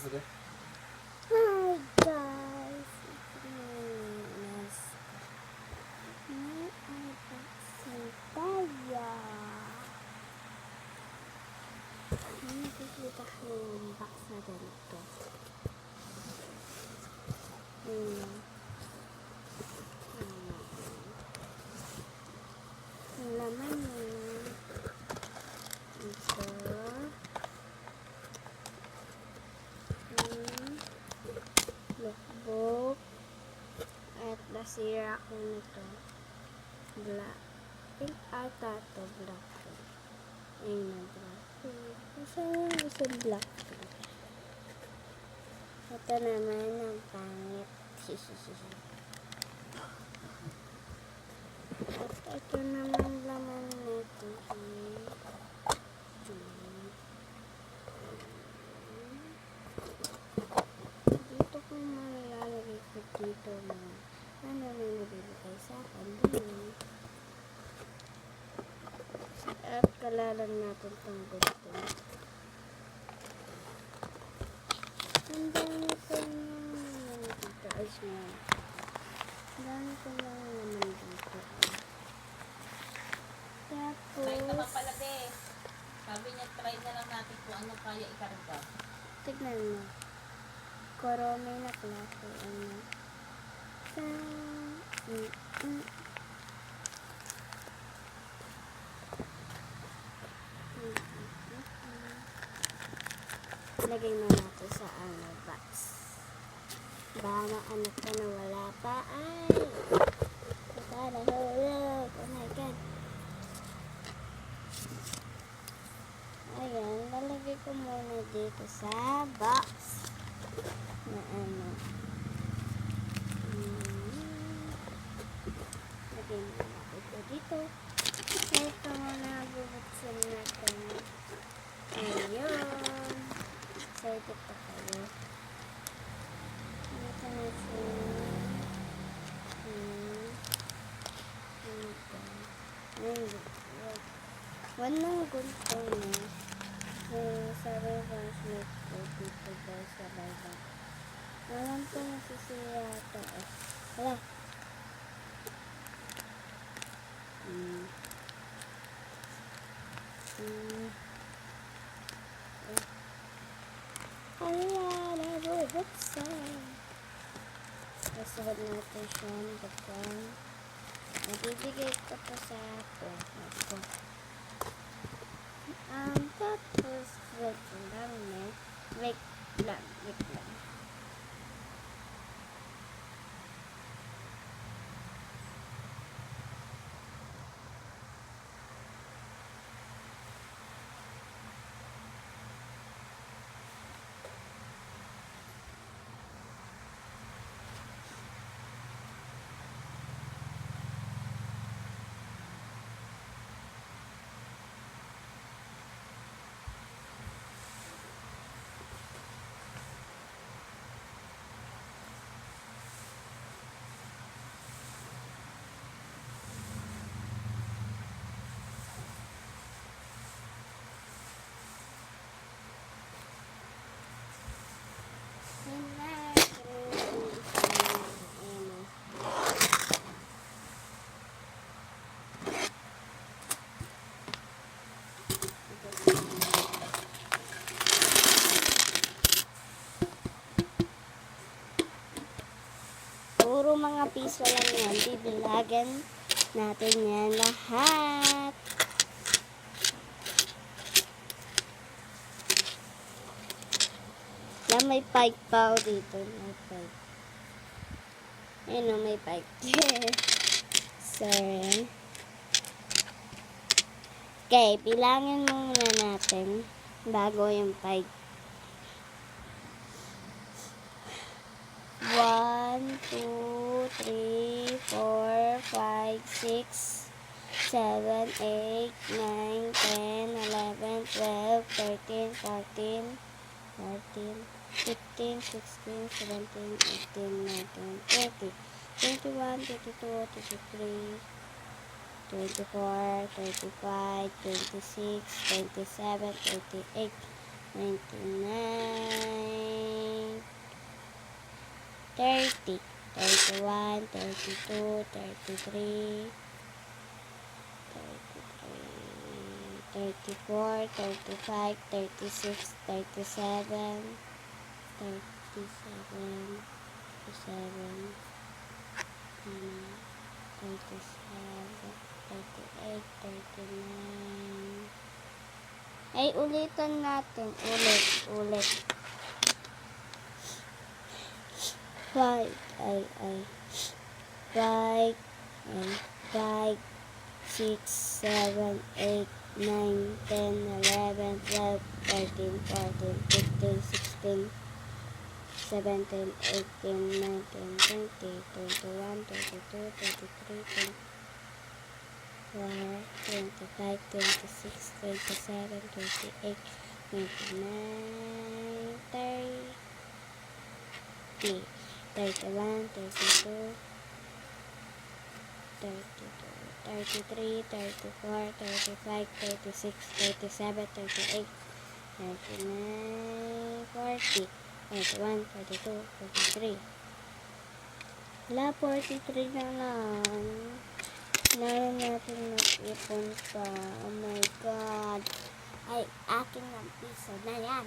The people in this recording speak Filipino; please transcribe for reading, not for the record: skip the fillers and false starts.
sige. Hi guys, it's me, May unboxing tayo. Nakikita ko yung box na ganito. Ang laman niya ito. Lookbook. At nasira ko nito. Black. Pink ata ito. Black. Ayun na black. Gusto black. Ito naman ang pangit. At ito naman laman nito. Dito ko malalagay ko dito na ano na nabibigay sa akin din. At kalalan natin itong gusto. Ang dami ko naman dito. Ayos mo. Ang dami ko naman dito. Try naman Tapos, pala de. Sabi niya, try na lang natin kung ano kaya ikarga. tignan mo. Korome na klase. Ano? Lagay na natin sa ano box. Baka ano ka na wala pa. Ay! Baka nahulog. Oh my God. Ayan, lalagay ko muna dito sa box. Na ano. Lagay muna natin ito dito. Ito muna bubuksan natin. Ayun. Excited pa kayo. Dito na siya. Walang gunto na. Sa reverse ko dito guys sa baba. Alam ko nasisira ito eh. Wala. Ayan, nabubuksan. Nasuhod natin siya ng bakwan. Nabibigay ko pa sa ako. Tapos, wait lang. Puro mga piso lang yan. Bibilagan natin yan lahat. Yan, may pipe pa dito. May pipe. Ayun o, may pipe. Sorry. Okay, bilangin muna natin bago yung pipe. 1, 2, 3, 4, 5, 6, 7, 8, 9, 10, 11, 12, 13, 14, 15, 16, 17, 18, 19, 20, 21, 22, 23, 24, 25, 26, 27, 28, 29, 30, 31, 32, 33, 34, 35, 36, 37, 37, 38, 39. Ay, ulitan natin. Ulit. 5, 5, 6, 7, 8, 9, 10, 11, 12, 13, 14, 15, 16, 17, 18, 19, 20, 21, 22, 23, 24, 25, 26, 27, 28, 29, 30, 31, 32, 33, 34, 35, 36, 37, 38, 39, 40, 41, 42, 43. Wala, 43 na lang. Meron natin mag-ipon pa. Oh my God. Ay, akin ng piso na yan.